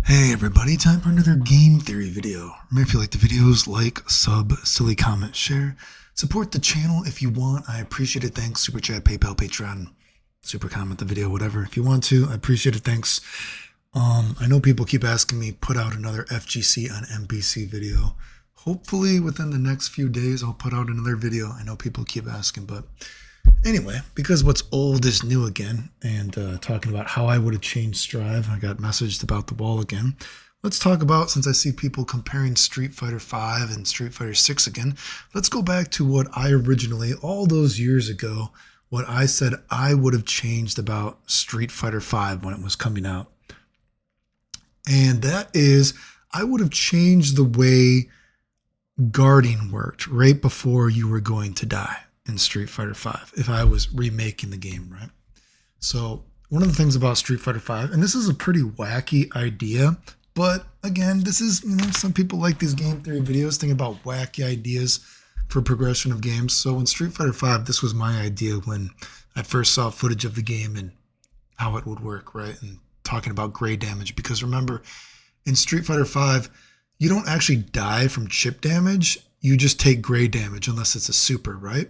Hey everybody, time for another game theory video. Remember, if you like the videos, like, sub, silly comment, share. Support the channel if you want. I appreciate it. Thanks. Super chat, PayPal, Patreon, super comment the video, whatever. If you want to, I appreciate it. Thanks. I know people keep asking me put out another FGC on NPC video. Hopefully within the next few days I'll put out another video. I know people keep asking, but anyway, because what's old is new again, and talking about how I would have changed Strive, I got messaged about the wall again. Let's talk about, since I see people comparing Street Fighter V and Street Fighter 6 again, let's go back to what I originally, all those years ago, what I said I would have changed about Street Fighter V when it was coming out. And that is, I would have changed the way guarding worked right before you were going to die in Street Fighter V if I was remaking the game, right? So one of the things about Street Fighter V, and this is a pretty wacky idea, but again, this is, some people like these game theory videos, thinking about wacky ideas for progression of games. So in Street Fighter V, this was my idea when I first saw footage of the game and how it would work, right? And talking about gray damage, because remember, in Street Fighter V, you don't actually die from chip damage, you just take gray damage unless it's a super, right?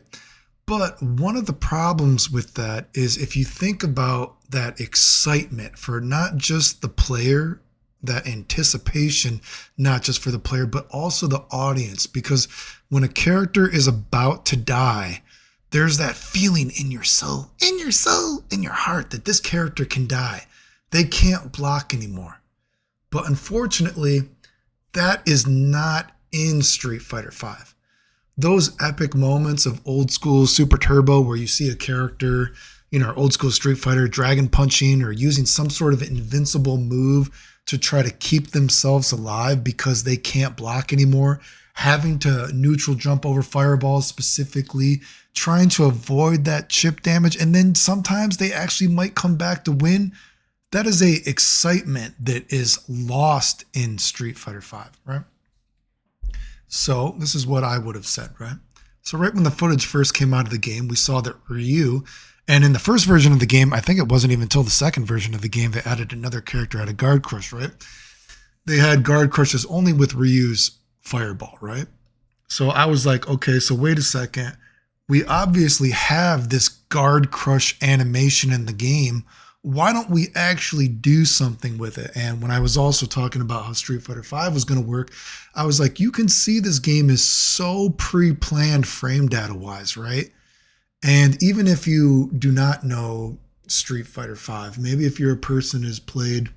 But one of the problems with that is if you think about that excitement for not just the player, that anticipation, not just for the player, but also the audience, because when a character is about to die, there's that feeling in your soul, in your heart, that this character can die. They can't block anymore. But unfortunately, that is not in Street Fighter V. Those epic moments of old school Super Turbo where you see a character, old school Street Fighter dragon punching or using some sort of invincible move to try to keep themselves alive because they can't block anymore, having to neutral jump over fireballs specifically, trying to avoid that chip damage, and then sometimes they actually might come back to win. That is a excitement that is lost in Street Fighter V, right? So this is what I would have said, right? So right when the footage first came out of the game, we saw that Ryu, and in the first version of the game, I think it wasn't even until the second version of the game, they added another character, had a guard crush, right? They had guard crushes only with Ryu's fireball, right? So I was like, okay, so wait a second. We obviously have this guard crush animation in the game. Why don't we actually do something with it? And when I was also talking about how Street Fighter V was going to work, I was like, you can see this game is so pre-planned frame data wise, right? And even if you do not know Street Fighter V, maybe if you're a person who's played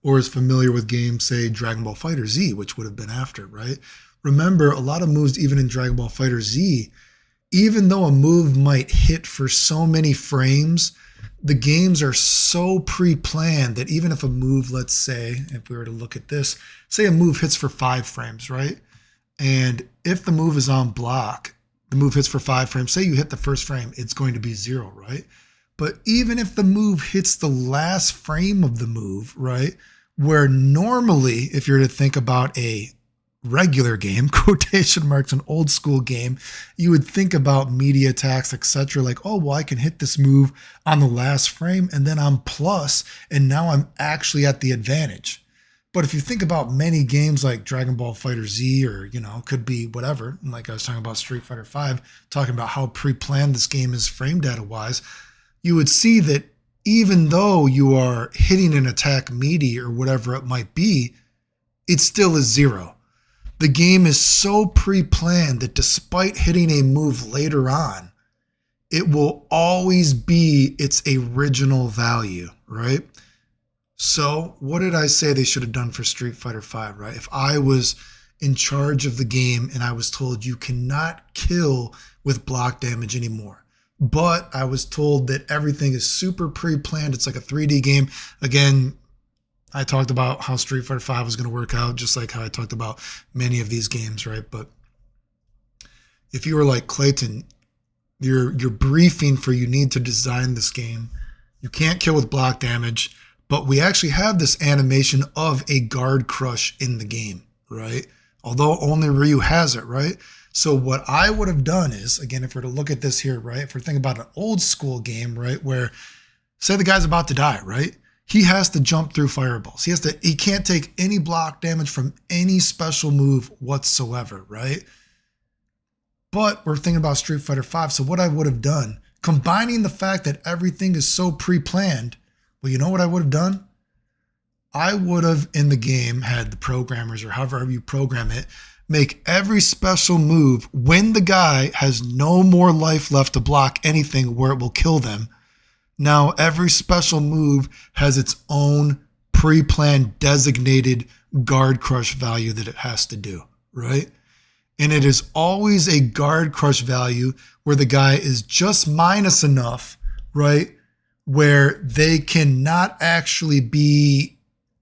or is familiar with games, say Dragon Ball Fighter Z, which would have been after, right? Remember, a lot of moves, even in Dragon Ball Fighter Z, even though a move might hit for so many frames, the games are so pre-planned that even if a move, let's say, if we were to look at this, say a move hits for 5 frames, right? And if the move is on block, the move hits for 5 frames. Say you hit the first frame, it's going to be 0, right? But even if the move hits the last frame of the move, right? Where normally, if you're to think about a regular game, quotation marks, an old school game, you would think about media attacks, etc. Like, oh, well, I can hit this move on the last frame and then I'm plus, and now I'm actually at the advantage. But if you think about many games like Dragon Ball Fighter Z or, could be whatever, like I was talking about Street Fighter V, talking about how pre-planned this game is frame data wise, you would see that even though you are hitting an attack meaty or whatever it might be, it still is 0. The game is so pre-planned that despite hitting a move later on, it will always be its original value, right? So what did I say they should have done for Street Fighter V, right? If I was in charge of the game and I was told you cannot kill with block damage anymore, but I was told that everything is super pre-planned, it's like a 3D game. Again, I talked about how Street Fighter V was going to work out, just like how I talked about many of these games, right? But if you were like Clayton, you're briefing for you need to design this game. You can't kill with block damage, but we actually have this animation of a guard crush in the game, right? Although only Ryu has it, right? So what I would have done is, again, if we're to look at this here, right? If we're thinking about an old school game, right? Where say the guy's about to die, right? he has to jump through fireballs. He can't take any block damage from any special move whatsoever, right? But we're thinking about Street Fighter V. So what I would have done, combining the fact that everything is so pre-planned, well, you know what I would have done? I would have in the game had the programmers or however you program it, make every special move when the guy has no more life left to block anything where it will kill them. Now every special move has its own pre-planned designated guard crush value that it has to do, right? And it is always a guard crush value where the guy is just minus enough, right? Where they cannot actually be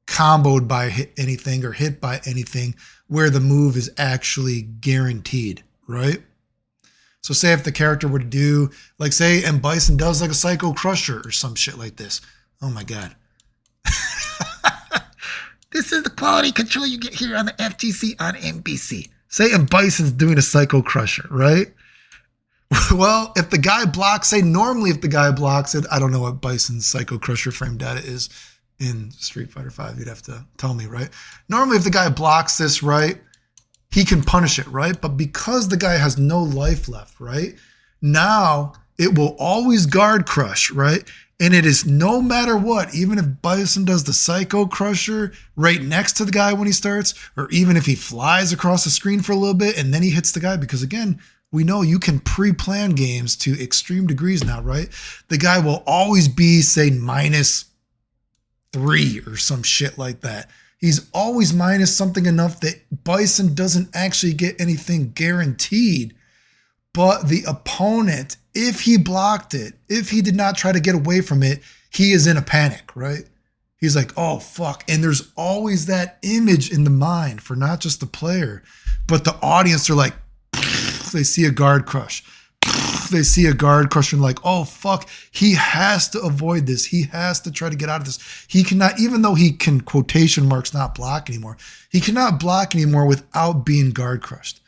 comboed by anything or hit by anything where the move is actually guaranteed, right? So say if the character were to do, like say M. Bison does like a Psycho Crusher or some shit like this. Oh my God. This is the quality control you get here on the FGC on NBC. Say M. Bison's doing a Psycho Crusher, right? Well, if the guy blocks, say normally if the guy blocks it, I don't know what Bison's Psycho Crusher frame data is in Street Fighter V. You'd have to tell me, right? Normally if the guy blocks this, right, he can punish it, right? But because the guy has no life left, right? Now it will always guard crush, right? And it is no matter what, even if Bison does the Psycho Crusher right next to the guy when he starts, or even if he flies across the screen for a little bit and then he hits the guy, because again, we know you can pre-plan games to extreme degrees now, right? The guy will always be, say, -3 or some shit like that. He's always minus something enough that Bison doesn't actually get anything guaranteed. But the opponent, if he blocked it, if he did not try to get away from it, he is in a panic, right? He's like, oh, fuck. And there's always that image in the mind for not just the player, but the audience. They're like, they see a guard crush. They see a guard crush and like, oh, fuck. He has to avoid this. He has to try to get out of this. He cannot, even though he can, quotation marks, not block anymore. He cannot block anymore without being guard crushed.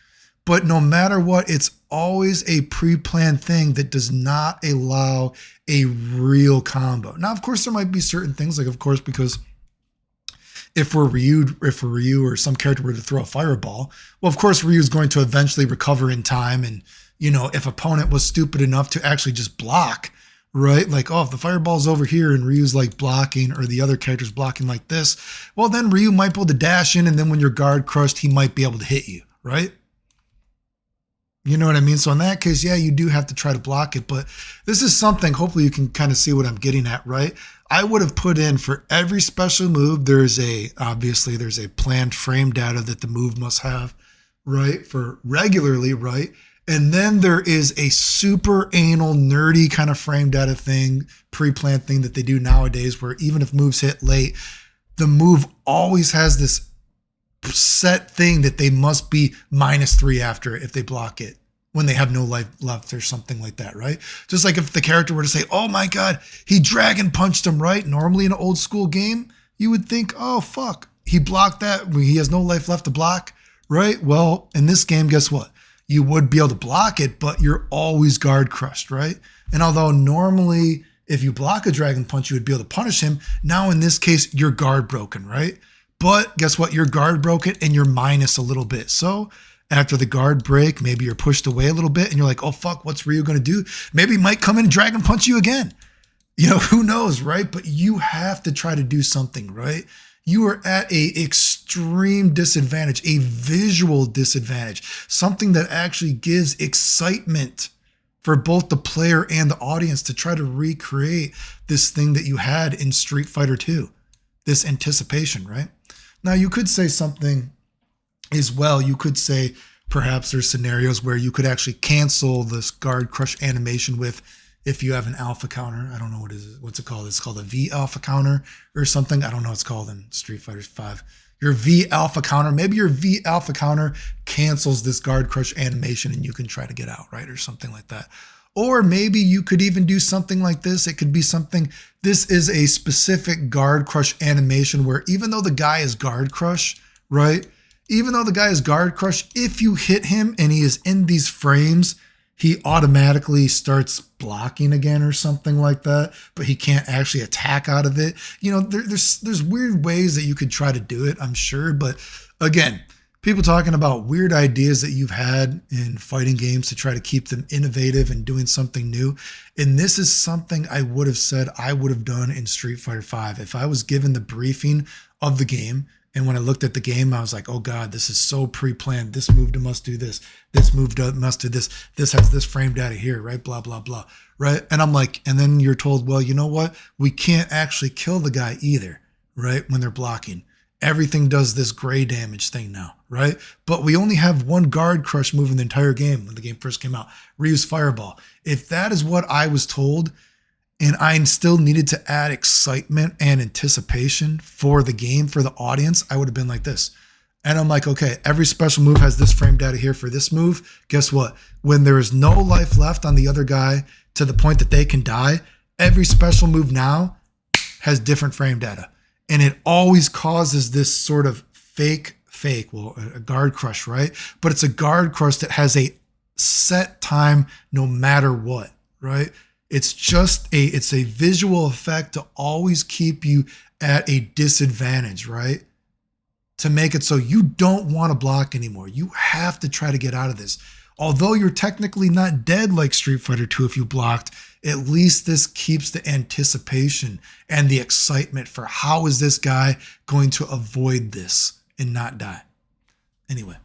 But no matter what, it's always a pre-planned thing that does not allow a real combo. Now, of course, there might be certain things, like, of course, because if we're Ryu or some character were to throw a fireball, well, of course, Ryu's going to eventually recover in time. And, you know, if opponent was stupid enough to actually just block, right? Like, oh, if the fireball's over here and Ryu's like blocking, or the other character's blocking like this, well, then Ryu might be able to dash in. And then when you're guard crushed, he might be able to hit you, right? You know what I mean? So in that case, yeah, you do have to try to block it. But this is something, hopefully you can kind of see what I'm getting at, right? I would have put in for every special move, obviously there's a planned frame data that the move must have, right? For regularly, right? And then there is a super anal, nerdy kind of frame data thing, pre-planned thing that they do nowadays, where even if moves hit late, the move always has this set thing that they must be -3 after if they block it when they have no life left or something like that, right? Just like if the character were to say, oh my God, he dragon punched him, right? Normally in an old school game, you would think, oh fuck, he blocked that, he has no life left to block, right? Well, in this game, guess what? You would be able to block it, but you're always guard crushed, right? And although normally if you block a dragon punch, you would be able to punish him, now in this case, you're guard broken, right? But guess what? You're guard broken and you're minus a little bit. So after the guard break, maybe you're pushed away a little bit and you're like, oh, fuck, what's Ryu going to do? Maybe he might come in and dragon punch you again. You know, who knows, right? But you have to try to do something, right? You are at a extreme disadvantage, a visual disadvantage, something that actually gives excitement for both the player and the audience to try to recreate this thing that you had in Street Fighter 2, this anticipation, right? Now, you could say something as well. You could say perhaps there's scenarios where you could actually cancel this guard crush animation with, if you have an alpha counter. I don't know what's it called. It's called a V alpha counter or something. I don't know what it's called in Street Fighter 5. Your V alpha counter, maybe your V alpha counter cancels this guard crush animation and you can try to get out, right? Or something like that. Or maybe you could even do something like this. It could be something, this is a specific guard crush animation where even though the guy is guard crush, right? Even though the guy is guard crush, if you hit him and he is in these frames, he automatically starts blocking again or something like that, but he can't actually attack out of it. You know, there's weird ways that you could try to do it, I'm sure. But again, people talking about weird ideas that you've had in fighting games to try to keep them innovative and doing something new. And this is something I would have said I would have done in Street Fighter V. If I was given the briefing of the game, and when I looked at the game, I was like, oh God, this is so pre-planned. This move must do this. This move must do this. This has this frame data here, right? Blah, blah, blah, right? And I'm like, and then you're told, well, you know what? We can't actually kill the guy either, right? When they're blocking. Everything does this gray damage thing now, right? But we only have one guard crush move in the entire game when the game first came out. Ryu's Fireball. If that is what I was told, and I still needed to add excitement and anticipation for the game, for the audience, I would have been like this. And I'm like, okay, every special move has this frame data here for this move. Guess what? When there is no life left on the other guy to the point that they can die, every special move now has different frame data. And it always causes this sort of fake, well, a guard crush, right? But it's a guard crush that has a set time no matter what, right? It's just it's a visual effect to always keep you at a disadvantage, right? To make it so you don't want to block anymore. You have to try to get out of this. Although you're technically not dead like Street Fighter 2 if you blocked, at least this keeps the anticipation and the excitement for how is this guy going to avoid this and not die. Anyway,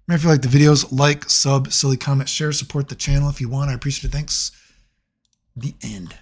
if you like the videos, like, sub, silly comment, share, support the channel if you want. I appreciate it. Thanks. The end.